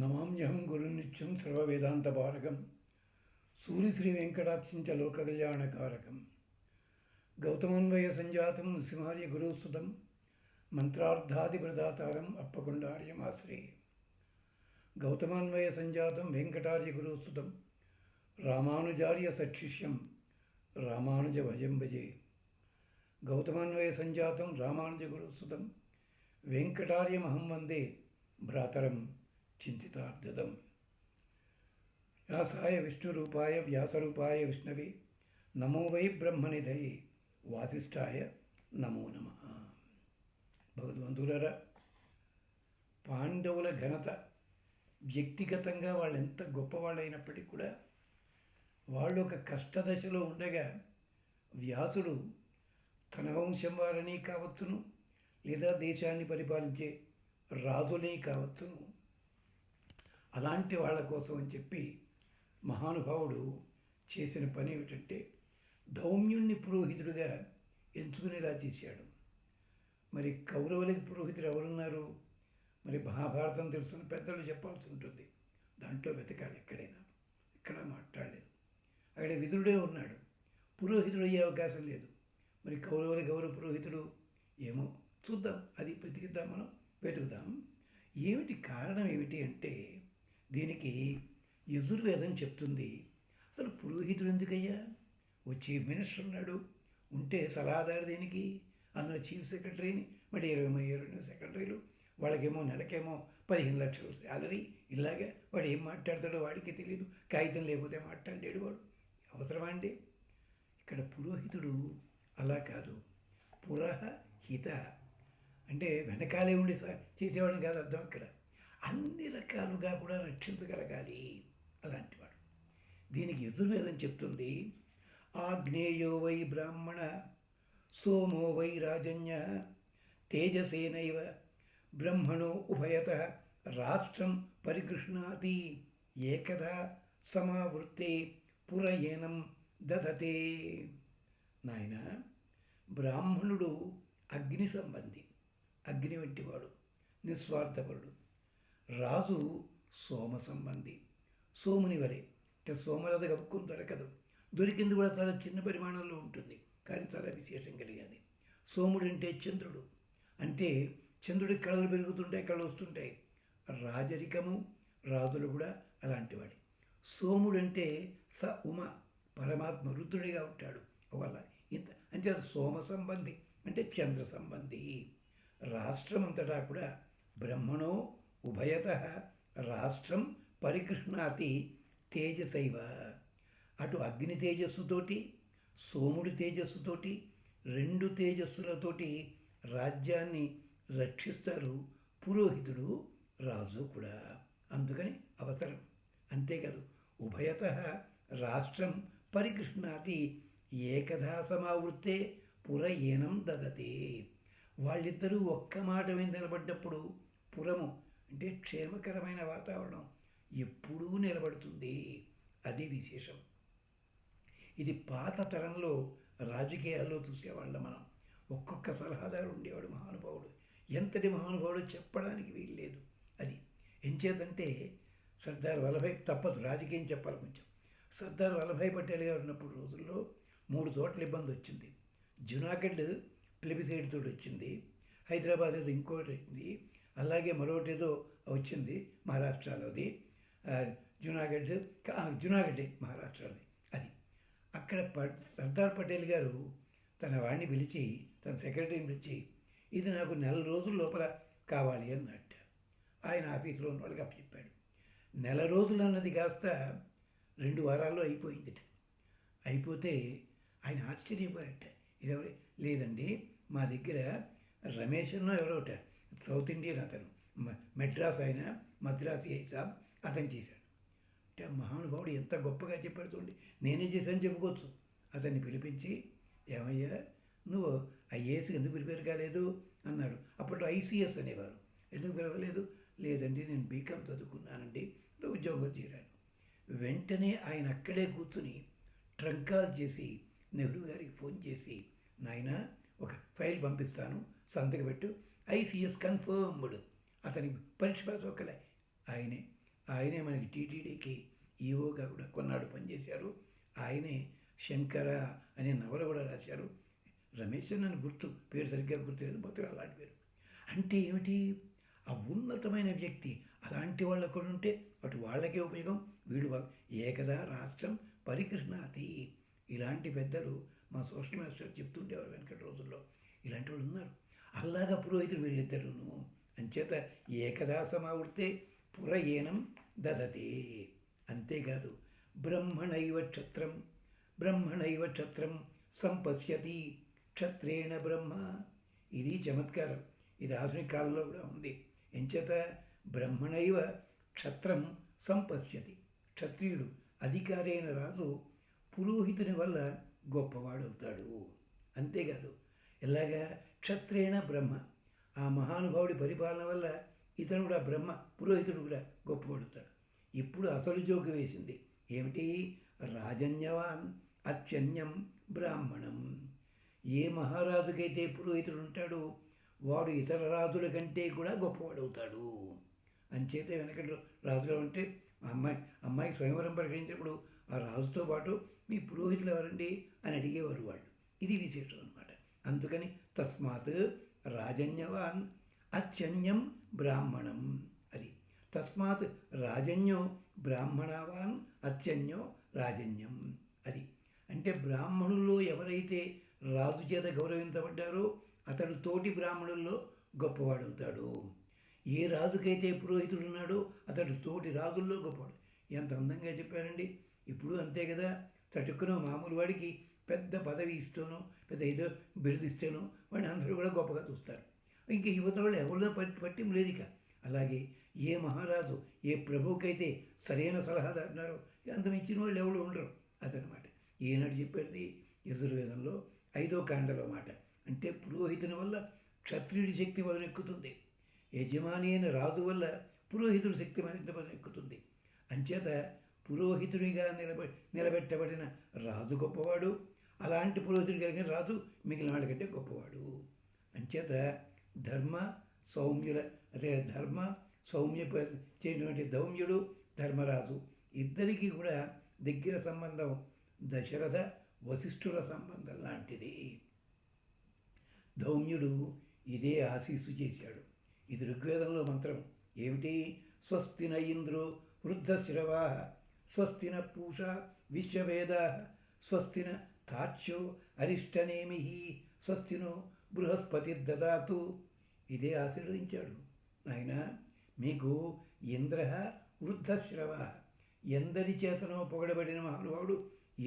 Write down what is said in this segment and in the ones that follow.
నమామ్యహం గురునిత్యం సర్వవేదాంతపారకం సూరిశ్రీవేంకటాక్షించ లోకకళ్యాణకారకం గౌతమన్వయ సంజాతం నృసింహార్య గురుసుతం మంత్రార్థాదిప్రదాతారం అప్పకొండార్యమాశ్రయే గౌతమాన్వయ సంజాతం వెంకటార్య గురుసుతం రామానుజార్య సక్షిష్యం రామానుజ భజం భజే. గౌతమాన్వయ సంజాతం రామానుజ గురుసుతం వెంకటార్యమహం వందే భ్రాతరం చింతితార్థదం. వ్యాసాయ విష్ణురూపాయ వ్యాసరూపాయ విష్ణవే నమో వై బ్రహ్మనిధయే వాసిష్ఠాయ నమో నమః. భగవద్బంధువులారా, పాండవుల ఘనత వ్యక్తిగతంగా వాళ్ళు ఎంత గొప్పవాళ్ళైనప్పటికీ కూడా వాళ్ళు ఒక కష్టదశలో ఉండగా వ్యాసుడు తన వంశం వారని కావచ్చును, లేదా దేశాన్ని పరిపాలించే రాజుని కావచ్చును, అలాంటి వాళ్ళ కోసం అని చెప్పి మహానుభావుడు చేసిన పని ఏమిటంటే ధౌమ్యుణ్ణి పురోహితుడిగా ఎంచుకునేలా చేశాడు. మరి కౌరవులకి పురోహితుడు ఎవరున్నారు? మరి మహాభారతం తెలుసుకుని పెద్దలు చెప్పాల్సి ఉంటుంది. దాంట్లో వెతకాలి, ఇక్కడ మాట్లాడలేదు. అక్కడ విదురుడే ఉన్నాడు, పురోహితుడు అయ్యే అవకాశం లేదు. మరి కౌరవులకి ఎవరు పురోహితుడు? ఏమో చూద్దాం, అది వెతికిద్దాం, మనం వెతుకుదాం. ఏమిటి కారణం ఏమిటి అంటే దీనికి యజుర్వేదం చెప్తుంది. అసలు పురోహితుడు ఎందుకయ్యా? ఓ చీఫ్ మినిస్టర్ ఉన్నాడు, ఉంటే సలహాదారు దేనికి? అందులో చీఫ్ సెక్రటరీని, మరి 20 సెక్రటరీలు, వాళ్ళకేమో నెలకేమో 15 లక్షలు శాలరీ. ఇలాగే వాడు ఏం మాట్లాడతాడో వాడికి తెలియదు, కాగితం లేకపోతే మాట్లాడలేడు వాడు. అవసరమా అండి? ఇక్కడ పురోహితుడు అలా కాదు, పురహిత అంటే వెనకాలే ఉండి చేసేవాడిని కాదు అర్థం. ఇక్కడ అన్ని రకాలుగా కూడా రక్షించగలగాలి అలాంటివాడు. దీనికి యజుర్వేదం చెప్తుంది, ఆగ్నేయో వై బ్రాహ్మణ సోమో వై రాజన్య తేజసేనైవ బ్రహ్మణో ఉభయత రాష్ట్రం పరిగృహ్ణాతి ఏకదా సమావృత్తే పురయేనం దదతే. నాయన, బ్రాహ్మణుడు అగ్ని సంబంధి, అగ్ని వంటివాడు, నిస్వార్థపరుడు. రాజు సోమ సంబంధి, సోముని వలె. అంటే సోమలత కప్పుకుని దొరకదు, దొరికింది కూడా చాలా చిన్న పరిమాణంలో ఉంటుంది, కానీ చాలా విశేషం కలిగాది. సోముడు అంటే చంద్రుడు, అంటే చంద్రుడికి కళలు పెరుగుతుంటాయి, కళలు వస్తుంటాయి. రాజరికము, రాజులు కూడా అలాంటి వాడి. సోముడు అంటే స ఉమ, పరమాత్మ రుద్రుడిగా ఉంటాడు. వల్ల ఇంత అంటే సోమ సంబంధి, అంటే చంద్ర సంబంధి. రాష్ట్రమంతటా కూడా బ్రహ్మణో ఉభయత రాష్ట్రం పరిగృహ్ణాతి తేజసైవ. అటు అగ్ని తేజస్సుతోటి, సోముడి తేజస్సుతోటి, 2 తేజస్సులతోటి రాజ్యాన్ని రక్షిస్తారు పురోహితుడు, రాజు కూడా. అందుకని అవసరం. అంతేకాదు, ఉభయత రాష్ట్రం పరిగృహ్ణాతి ఏకదా సమావృత్తే పురయేనం దదతే. వాళ్ళిద్దరూ ఒక్క మాట మీద నిలబడ్డప్పుడు పురము అంటే క్షేమకరమైన వాతావరణం ఎప్పుడూ నిలబడుతుంది. అది విశేషం. ఇది పాత తరంలో రాజకీయాల్లో చూసేవాళ్ళం మనం. ఒక్కొక్క సలహాదారు ఉండేవాడు, మహానుభావుడు. ఎంతటి మహానుభావుడు చెప్పడానికి వీల్లేదు. అది ఎంచేతంటే సర్దార్ వల్లభాయ్, తప్పదు రాజకీయం చెప్పాలి కొంచెం. సర్దార్ వల్లభాయ్ పటేల్ గారు ఉన్నప్పుడు రోజుల్లో 3 చోట్ల ఇబ్బంది వచ్చింది. జునాగఢ్ ప్లెబిసైడ్ తోటి వచ్చింది, హైదరాబాద్ ఏదో ఇంకోటి వచ్చింది, అలాగే మరొకటి ఏదో వచ్చింది మహారాష్ట్రలోది. జునాగఢ్ మహారాష్ట్రలోది. అది అక్కడ సర్దార్ పటేల్ గారు తన వాడిని పిలిచి, తన సెక్రటరీని పిలిచి, ఇది నాకు 4 రోజుల లోపల కావాలి అన్నట్టు ఆయన ఆఫీసులో ఉన్న వాళ్ళకి అప్పచెప్పాడు. 4 రోజులు అన్నది కాస్త 2 వారాల్లో అయిపోయింది. అయిపోతే ఆయన ఆశ్చర్యపోయాట. ఇది ఎవరు? లేదండి, మా దగ్గర రమేష్ అన్న ఎవరోట, సౌత్ ఇండియన్ అతను, మెడ్రాస్ ఆయన, మద్రాసి సాబ్ అతను చేశాడు. అంటే మహానుభావుడు ఎంత గొప్పగా చెప్పాడు చూడండి. నేనే చేశాను చెప్పుకోవచ్చు. అతన్ని పిలిపించి, ఏమయ్యా నువ్వు ఐఏఎస్ ఎందుకు ప్రిపేర్ కాలేదు అన్నాడు. అప్పట్లో ఐసీఎస్ అనేవారు. ఎందుకు పిలవలేదు? లేదండి, నేను బీకామ్ చదువుకున్నానండి, ఉద్యోగం చేరాను. వెంటనే ఆయన అక్కడే కూర్చుని ట్రంక్ కాల్ చేసి నెహ్రూ గారికి ఫోన్ చేసి, నాయన ఒక ఫైల్ పంపిస్తాను, సంతకం పెట్టు, ఐసీఎస్ కన్ఫర్మ్డ్, అతనికి పరీక్ష పాస్ ఒక్కలే. ఆయనే ఆయనే మనకి టీటీడీకి ఈఓగా కూడా కొన్నాడు పనిచేశారు. ఆయనే శంకర అనే నవల కూడా రాశారు. రమేష్ నన్ను పేరు సరిగ్గా గుర్తులేదు, మొత్తం అలాంటి పేరు. అంటే ఏమిటి, ఆ ఉన్నతమైన వ్యక్తి అలాంటి వాళ్ళు కూడా ఉంటే అటు వాళ్ళకే ఉపయోగం, వీళ్ళు ఏకదా రాష్ట్రం పరికృష్ణాతి. ఇలాంటి పెద్దలు మా సోషల్ మాస్టర్ చెప్తుండేవారు వెనకటి రోజుల్లో. ఇలాంటి వాళ్ళు ఉన్నారు. అలాగా పురోహితులు వీళ్ళిద్దరును. అంచేత ఏకదా సమావృతే పుర ఏనం దదతే. అంతేకాదు బ్రహ్మణైవ క్షత్రం సంపశ్యతి క్షత్రేణ బ్రహ్మ. ఇది చమత్కారం. ఇది ఆధునిక కాలంలో కూడా ఉంది. ఎంచేత బ్రహ్మణైవ క్షత్రం సంపశ్యతి. క్షత్రియుడు అధికారి అయిన రాజు పురోహితుని వల్ల గొప్పవాడవుతాడు. అంతేకాదు ఇలాగా క్షత్రేణ బ్రహ్మ, ఆ మహానుభావుడి పరిపాలన వల్ల ఇతను కూడా బ్రహ్మ పురోహితుడు కూడా గొప్పవాడుతాడు. ఇప్పుడు అసలు జోకు వేసింది ఏమిటి, రాజన్యవాన్ అత్యన్యం బ్రాహ్మణం. ఏ మహారాజుకైతే పురోహితుడు ఉంటాడో వాడు ఇతర రాజుల కంటే కూడా గొప్పవాడవుతాడు. అంచేత వెనకటి రాజులు అంటే అమ్మాయికి స్వయంవరం ప్రకటించినప్పుడు ఆ రాజుతో పాటు మీ పురోహితులు ఎవరండి అని అడిగేవారు వాళ్ళు. ఇది విశేషం అనమాట. అందుకని తస్మాత్ రాజన్యవాన్ అత్యన్యం బ్రాహ్మణం. అది తస్మాత్ రాజన్యో బ్రాహ్మణవాన్ అత్యన్యో రాజన్యం. అది అంటే బ్రాహ్మణుల్లో ఎవరైతే రాజు చేత గౌరవించబడ్డారో అతడు తోటి బ్రాహ్మణుల్లో గొప్పవాడవుతాడు. ఏ రాజుకైతే పురోహితుడు ఉన్నాడో అతడు తోటి రాజుల్లో గొప్పవాడు. ఎంత అందంగా చెప్పారండి. ఇప్పుడు అంతే కదా, చటుక్కున మామూలు వాడికి పెద్ద పదవి ఇస్తానో పెద్ద ఏదో బిరుదిస్తానో వాడిని అందరూ కూడా గొప్పగా చూస్తారు. ఇంకా యువత వాళ్ళు ఎవరిలో పట్టిం లేదు. ఇక అలాగే ఏ మహారాజు ఏ ప్రభువుకైతే సరైన సలహాదారున్నారో అంత మించిన వాళ్ళు ఎవరు ఉండరు. అదనమాట ఈనాడు చెప్పేది యజుర్వేదంలో 5వ కాండలో మాట. అంటే పురోహితుని వల్ల క్షత్రియుడి శక్తి మొదలెక్కుతుంది, యజమాని అయిన రాజు వల్ల పురోహితుడి శక్తి మరింత మొదలెక్కుతుంది. అంచేత పురోహితుడిగా నిలబెట్టబడిన రాజు గొప్పవాడు, అలాంటి పురోహితుడు కలిగిన రాజు మిగిలిన వాళ్ళకంటే గొప్పవాడు. అంచేత ధర్మ సౌమ్య చేయటువంటి ధౌమ్యుడు ధర్మరాజు ఇద్దరికీ కూడా దగ్గర సంబంధం దశరథ వశిష్ఠుల సంబంధం లాంటిది. ధౌమ్యుడు ఇదే ఆశీస్సు చేశాడు. ఇది ఋగ్వేదంలో మంత్రం ఏమిటి, స్వస్తిన ఇంద్రో వృద్ధశ్రవా స్వస్తిన పూషా విశ్వవేదా స్వస్తిన తార్క్ష్యో అరిష్టనేమి స్వస్తినో బృహస్పతి దదాతు. ఇదే ఆశీర్వదించాడు. ఆయన మీకు ఇంద్ర వృద్ధశ్రవ, ఎందరి చేతనో పొగడబడిన మహానుభావుడు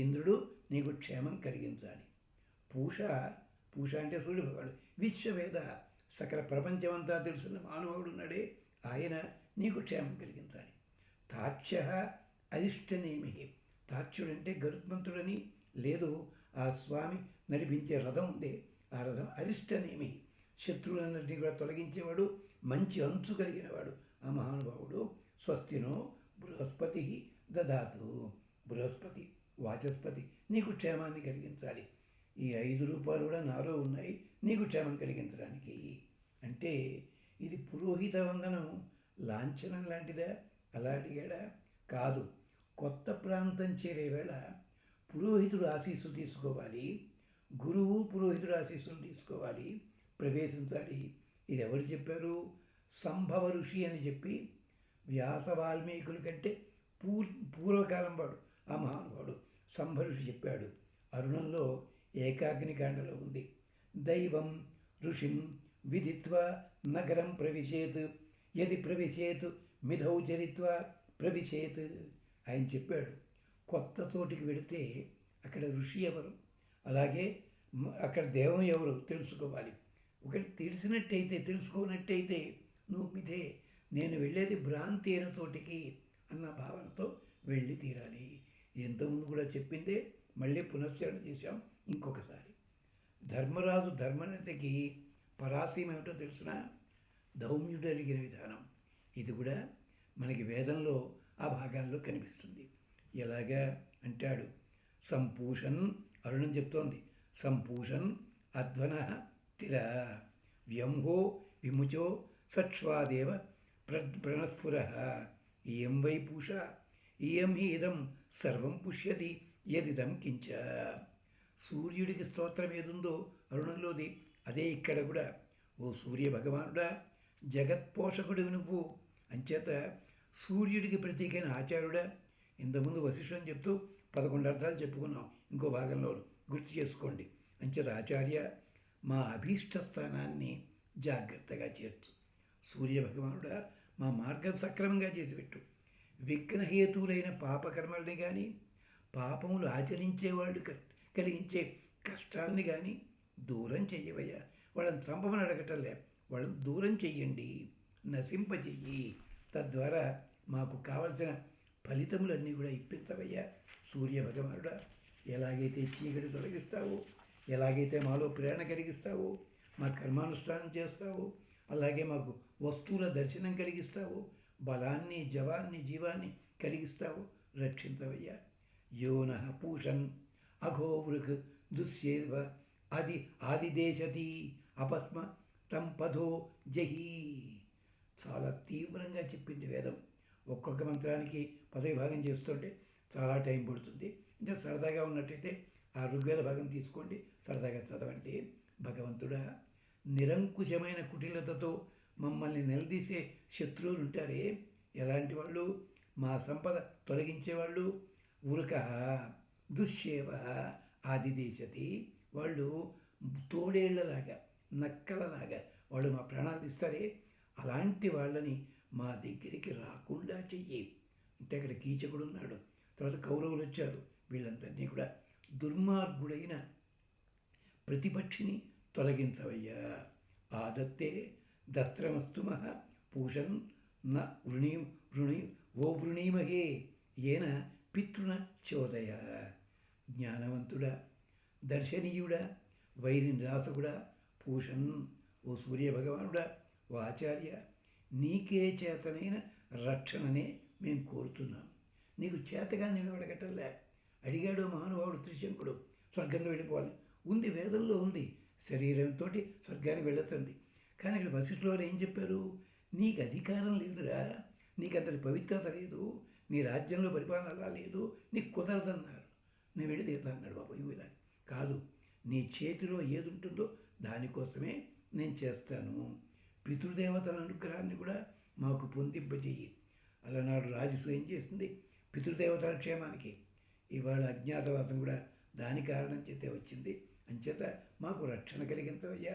ఇంద్రుడు నీకు క్షేమం కలిగించాలి. పూష అంటే సూర్యభగవాడు. విశ్వవేద, సకల ప్రపంచమంతా తెలుసున్న మహానుభావుడు ఉన్నాడే ఆయన నీకు క్షేమం కలిగించాలి. తార్క్ష్య అరిష్టనేమి. తార్క్ష్యుడంటే గరుత్మంతుడని, లేదు ఆ స్వామి నడిపించే రథం ఉందే ఆ రథం అరిష్టనేమి, శత్రువులన్నింటినీ కూడా తొలగించేవాడు, మంచి అంచు కలిగినవాడు ఆ మహానుభావుడు. స్వస్తినో బృహస్పతి దదాతు. బృహస్పతి వాచస్పతి నీకు క్షేమాన్ని కలిగించాలి. ఈ 5 రూపాలు కూడా నాలో ఉన్నాయి నీకు క్షేమం కలిగించడానికి. అంటే ఇది పురోహిత వందనం లాంఛనం లాంటిదా? అలా అడిగాడా? కాదు. కొత్త ప్రాంతం చేరే వేళ పురోహితుడు ఆశీస్సు తీసుకోవాలి, గురువు పురోహితుడు ఆశీస్సులు తీసుకోవాలి, ప్రవేశించాలి. ఇది ఎవరు చెప్పారు? సంభవ ఋషి అని చెప్పి వ్యాస వాల్మీకుల కంటే పూర్వకాలం వాడు ఆ మహానుభావుడు సంభవ ఋషి చెప్పాడు. అరుణంలో ఏకాగ్నికాండలో ఉంది. దైవం ఋషిం విదిత్వా నగరం ప్రవిశేత్, యది ప్రవిశేత్ మిథౌ చరిత్వా ప్రవిశేత్. ఆయన చెప్పాడు కొత్త చోటికి వెళితే అక్కడ ఋషి ఎవరు, అలాగే అక్కడ దైవం ఎవరు తెలుసుకోవాలి. ఒకటి తెలిసినట్టయితే తెలుసుకోనట్టయితే నువ్వు మిథే, నేను వెళ్ళేది భ్రాంతి అయిన చోటికి అన్న భావనతో వెళ్ళి తీరాలి. ఎంతోముందు కూడా చెప్పిందే మళ్ళీ పునశ్చరణ చేశాం ఇంకొకసారి. ధర్మరాజు ధర్మనతకి పరాశయం ఏమిటో తెలిసిన ధౌమ్యుడు అడిగిన విధానం. ఇది కూడా మనకి వేదంలో ఆ భాగాల్లో కనిపిస్తుంది. ఎలాగా అంటాడు, సంపూషన్ అరుణం చెప్తోంది, సంపూషన్ అధ్వన తిర వ్యంహో విముచో సక్ష్వాదేవ ప్రణస్ఫుర ఇయం వై పూష ఇయం హి ఇదం సర్వం పుష్యతి యదిదం కించ. సూర్యుడికి స్తోత్రం ఏదుందో అరుణంలోది, అదే ఇక్కడ కూడా. ఓ సూర్య భగవానుడా, జగత్పోషకుడివి నువ్వు. అంచేత సూర్యుడికి ప్రతీకైన ఆచార్యుడా. ఇంతకుముందు వశిష్ఠుని చెప్తూ 11 అర్థాలు చెప్పుకున్నాం, ఇంకో భాగంలో గుర్తు చేసుకోండి. అంచేత ఆచార్య, మా అభీష్ట స్థానాన్ని జాగ్రత్తగా చేర్చు. సూర్య భగవానుడా, మా మార్గం సక్రమంగా చేసి పెట్టు. విఘ్నహేతువులైన పాపకర్మల్ని కానీ, పాపములు ఆచరించేవాళ్ళు కలిగించే కష్టాల్ని కానీ దూరం చెయ్యవయ్యా. వాళ్ళని చంపమని అడగటంలే, వాళ్ళని దూరం చెయ్యండి, నశింపచెయ్యి. తద్వారా మాకు కావలసిన ఫలితములన్నీ కూడా ఇప్పించవయ్యా. సూర్య భగవానుడా, ఎలాగైతే చీకటి తొలగిస్తావో, ఎలాగైతే మాలో ప్రేరణ కలిగిస్తావో, మా కర్మానుష్ఠానం చేస్తావో, అలాగే మాకు వస్తువుల దర్శనం కలిగిస్తావో, బలాన్ని జవాన్ని జీవాన్ని కలిగిస్తావో రక్షించవయ్యా. యోనః పూషన్ అఘోవృక్ దుశ్యేవ ఆదిదేశతి అపస్మ తం పదో జహీ. చాలా తీవ్రంగా చెప్పింది వేదం. ఒక్కొక్క మంత్రానికి పదవి భాగం చేస్తుంటే చాలా టైం పడుతుంది. ఇంకా సరదాగా ఉన్నట్టయితే ఆ ఋగ్వేద భాగం తీసుకోండి, సరదాగా చదవండి. భగవంతుడా, నిరంకుశమైన కుటిలతతో మమ్మల్ని నిలదీసే శత్రువులు ఉంటారే, ఎలాంటి వాళ్ళు? మా సంపద తొలగించేవాళ్ళు. ఉరక దుశ్యేవ ఆదిదేశతి, వాళ్ళు తోడేళ్లలాగా నక్కలలాగా వాళ్ళు మా ప్రాణాలు తీస్తారే, అలాంటి వాళ్ళని మా దగ్గరికి రాకుండా చెయ్యి. అంటే అక్కడ కీచకుడు ఉన్నాడు, తర్వాత కౌరవులు వచ్చారు. వీళ్ళందరినీ కూడా దుర్మార్గుడైన ప్రతిపక్షిని తొలగించవయ్యా. ఆదత్తే దస్త్రమస్తుమః పూషన్ న ఓ వృణీమహే ఏన పితృన చోదయ. జ్ఞానవంతుడా, దర్శనీయుడా, వైరి నిరాసకుడా, పూషన్, ఓ సూర్య భగవానుడా, ఓ ఆచార్య, నీకే చేతనైన రక్షణనే మేము కోరుతున్నాం. నీకు చేతగా నేను అడగటంలే. అడిగాడు మహానుభావుడు త్రిశంకుడు, స్వర్గంలో వెళ్ళిపోవాలి ఉంది, వేదంలో ఉంది, శరీరంతో స్వర్గానికి వెళ్ళొచ్చండి. కానీ ఇక్కడ వశిష్ఠులు ఏం చెప్పారు? నీకు అధికారం లేదురా, నీకు అంతటి పవిత్రత లేదు, నీ రాజ్యంలో పరిపాలన అలా లేదు, నీకు కుదరదన్నారు. నేను వెళ్ళి తీరుతా అన్నాడు. బాబు ఇలా కాదు, నీ చేతిలో ఏది ఉంటుందో దానికోసమే నేను చేస్తాను. పితృదేవతల అనుగ్రహాన్ని కూడా మాకు పొందింపజేయి. అలనాడు రాజసు ఏం చేసింది? పితృదేవతల క్షేమానికి. ఇవాళ అజ్ఞాతవాసం కూడా దాని కారణం చేతే వచ్చింది. అంచేత మాకు రక్షణ కలిగించవయ్యా.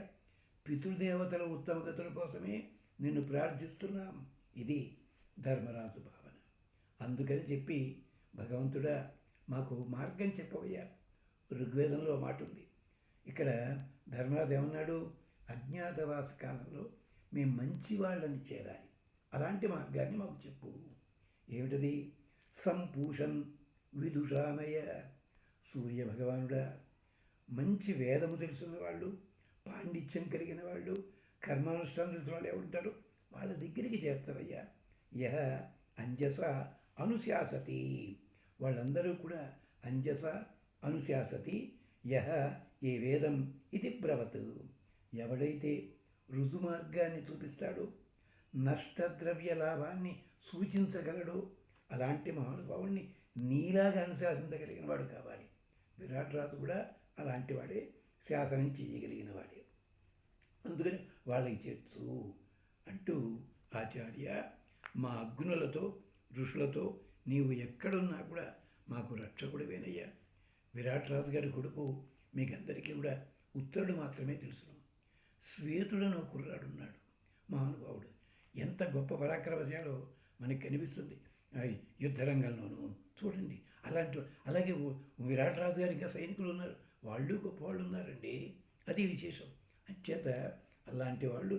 పితృదేవతల ఉత్తమ గతుల కోసమే నిన్ను ప్రార్థిస్తున్నాం. ఇది ధర్మరాజు భావన. అందుకని చెప్పి భగవంతుడా, మాకు మార్గం చెప్పవయ్యా. ఋగ్వేదంలో మాట ఉంది. ఇక్కడ ధర్మరాజు ఏమన్నాడు? అజ్ఞాతవాస కాలంలో మేము మంచి వాళ్ళని చేరాలి, అలాంటి మార్గాన్ని మాకు చెప్పు. ఏమిటది? సంపూషన్ విదుషానయ. సూర్య భగవానుడా, మంచి వేదము తెలిసిన వాళ్ళు, పాండిత్యం కలిగిన వాళ్ళు, కర్మానుష్ఠానం తెలిసిన వాళ్ళు ఎవరుంటారు? వాళ్ళ దగ్గరికి చేస్తావయ్యా. యహ అంజస అనుశాసతి, వాళ్ళందరూ కూడా అంజస అనుశాసతి. యహ ఏ వేదం ఇది బ్రవత్, ఎవడైతే రుజుమార్గాన్ని చూపిస్తాడో, నష్టద్రవ్య లాభాన్ని సూచించగలడో, అలాంటి మహానుభావుణ్ణి నీలాగా అనుశాసించగలిగిన వాడు కావాలి. విరాట్ రాజు కూడా అలాంటి వాడే, శాసనం చేయగలిగిన వాడే. అందుకని వాళ్ళకి చేర్చు అంటూ, ఆచార్య, మా అగ్నులతో ఋషులతో నీవు ఎక్కడున్నా కూడా మాకు రక్షకుడివేనయ్యా. విరాట్ రాజు గారి కొడుకు మీకందరికీ కూడా ఉత్తరుడు మాత్రమే తెలుసును. శ్వేతుడను కుర్రాడున్నాడు, మహానుభావుడు. ఎంత గొప్ప పరాక్రమశాలో మనకి కనిపిస్తుంది యుద్ధరంగంలోనూ. చూడండి, అలాగే విరాట్ రాజు గారి ఇంకా సైనికులు ఉన్నారు, వాళ్ళు గొప్ప వాళ్ళు ఉన్నారండి. అది విశేషం. అంచేత అలాంటి వాళ్ళు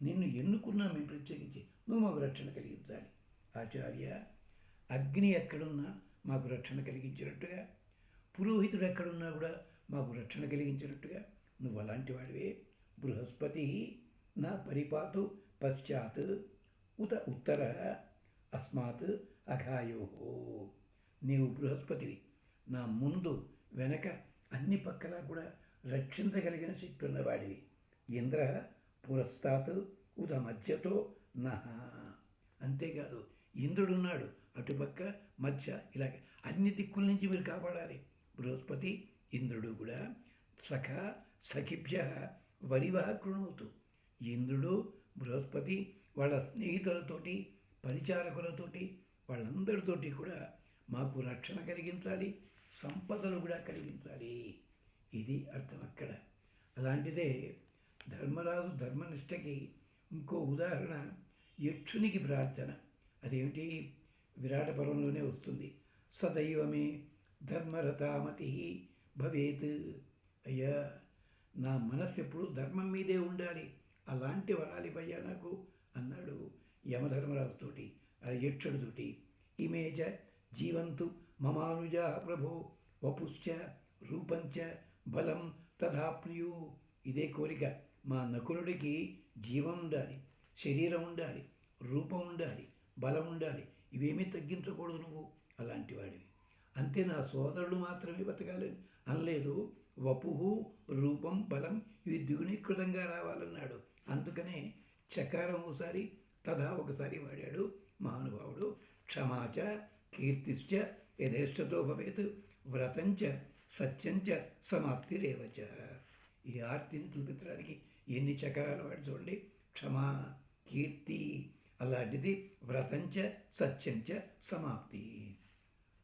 నిన్ను ఎన్నుకున్నా మేము ప్రత్యేకించి నువ్వు మాకు రక్షణ కలిగించాలి. ఆచార్య, అగ్ని ఎక్కడున్నా మాకు రక్షణ కలిగించినట్టుగా, పురోహితుడు ఎక్కడున్నా కూడా మాకు రక్షణ కలిగించినట్టుగా నువ్వు అలాంటి వాడివే. బృహస్పతి నా పరిపాతు పశ్చాత్ ఉత ఉత్తర అస్మాత్ అఘాయో. నీవు బృహస్పతివి, నా ముందు వెనక అన్ని పక్కలా కూడా రక్షించగలిగిన శక్తి ఉన్నవాడివి. ఇంద్ర పురస్తాత్ ఉద మధ్యతో నహ. అంతేకాదు, ఇంద్రుడున్నాడు అటుపక్క మధ్య ఇలాగ అన్ని దిక్కుల నుంచి మీరు కాపాడాలి. బృహస్పతి ఇంద్రుడు కూడా సఖ సఖిభ్య వరివహ కృణోతు. ఇంద్రుడు బృహస్పతి వాళ్ళ స్నేహితులతోటి పరిచారకులతోటి వాళ్ళందరితోటి కూడా మాకు రక్షణ కలిగించాలి, సంపదలు కూడా కలిగించాలి. ఇది అర్థం అక్కడ. అలాంటిదే ధర్మరాజు ధర్మనిష్టకి ఇంకో ఉదాహరణ యక్షునికి ప్రార్థన. అదేమిటి? విరాట పర్వంలోనే వస్తుంది. సదైవమే ధర్మరథామతి భవేత్. అయ్యా, నా మనస్సు ఎప్పుడు ధర్మం మీదే ఉండాలి, అలాంటి వరాలివయ్యా నాకు అన్నాడు యమధర్మరాజుతోటి, ఆ యక్షుడితోటి. ఇమేజ జీవంతు మమానుజా ప్రభో వపుశ్చ రూపంచ బలం తథాప్నుయు. ఇదే కోరిక. మా నకులుడికి జీవం ఉండాలి, శరీరం ఉండాలి, రూపం ఉండాలి, బలం ఉండాలి. ఇవేమీ తగ్గించకూడదు నువ్వు, అలాంటి వాడివి. అంతే, నా సోదరుడు మాత్రమే బతకాలని అనలేదు. వపుహు రూపం బలం ఇవి ద్విగుణీకృతంగా రావాలన్నాడు. అందుకనే చకారం ఒకసారి తథా ఒకసారి వాడాడు మహానుభావుడు. క్షమాచ కీర్తిశ్చ యథేష్టతో భవేత్ వ్రతంచ సత్యంచ సమాప్తిరేవచ. ఈ ఆర్తిని చూపించడానికి ఎన్ని చక్రాలు వాడు చూడండి. క్షమా, కీర్తి, అలాంటిది వ్రతంచ సత్యంచ సమాప్తి,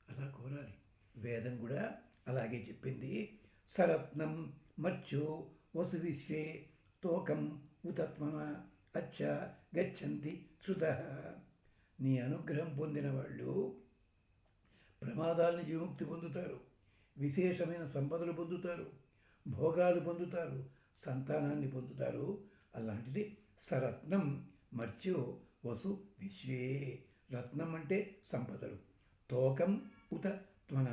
అలా కోరాలి. వేదం కూడా అలాగే చెప్పింది. సరత్నం మత్స్యో వసు విశ్వే తోకం ఉతత్మన అచ్చ గచ్చంతి శృత. నీ అనుగ్రహం పొందిన వాళ్ళు ప్రమాదాల నుంచి విముక్తి పొందుతారు, విశేషమైన సంపదలు పొందుతారు, భోగాలు పొందుతారు, సంతానాన్ని పొందుతారు. అలాంటిది సరత్నం మత్స్యో వసు విశ్వే. రత్నం అంటే సంపదలు. తోకం ఉత త్వన.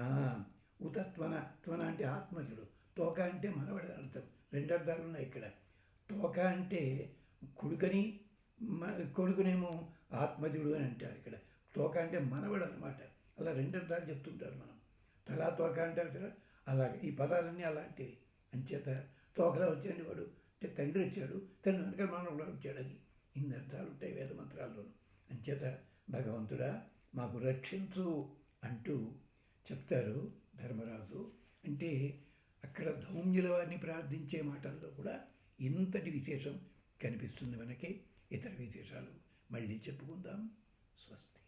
ఉత త్వన. త్వన అంటే ఆత్మజుడు, తోక అంటే మనవడి అర్థం. రెండు అర్థాలు ఉన్నాయి ఇక్కడ. తోక అంటే కొడుకని, కొడుకునేమో ఆత్మజుడు అని అంటారు. ఇక్కడ తోక అంటే మనవడు అనమాట. అలా రెండు అర్థాలు చెప్తుంటారు మనం. తలా తోక అంటారు కదా, అలాగే ఈ పదాలన్నీ అలాంటివి. అంచేత తోకలా వచ్చాడు వాడు అంటే తండ్రి వచ్చాడు, తండ్రి వెనక మనవడు వచ్చాడు. అది ఇన్ని అర్థాలు ఉంటాయి వేద మంత్రాల్లోనూ. అంచేత భగవంతుడా మాకు రక్షించు అంటూ చెప్తారు ధర్మరాజు. అంటే అక్కడ ధౌమ్యుల వారిని ప్రార్థించే మాటల్లో కూడా ఇంతటి విశేషం కనిపిస్తుంది మనకి. ఇతర విశేషాలు మళ్ళీ చెప్పుకుందాం. స్వస్తి.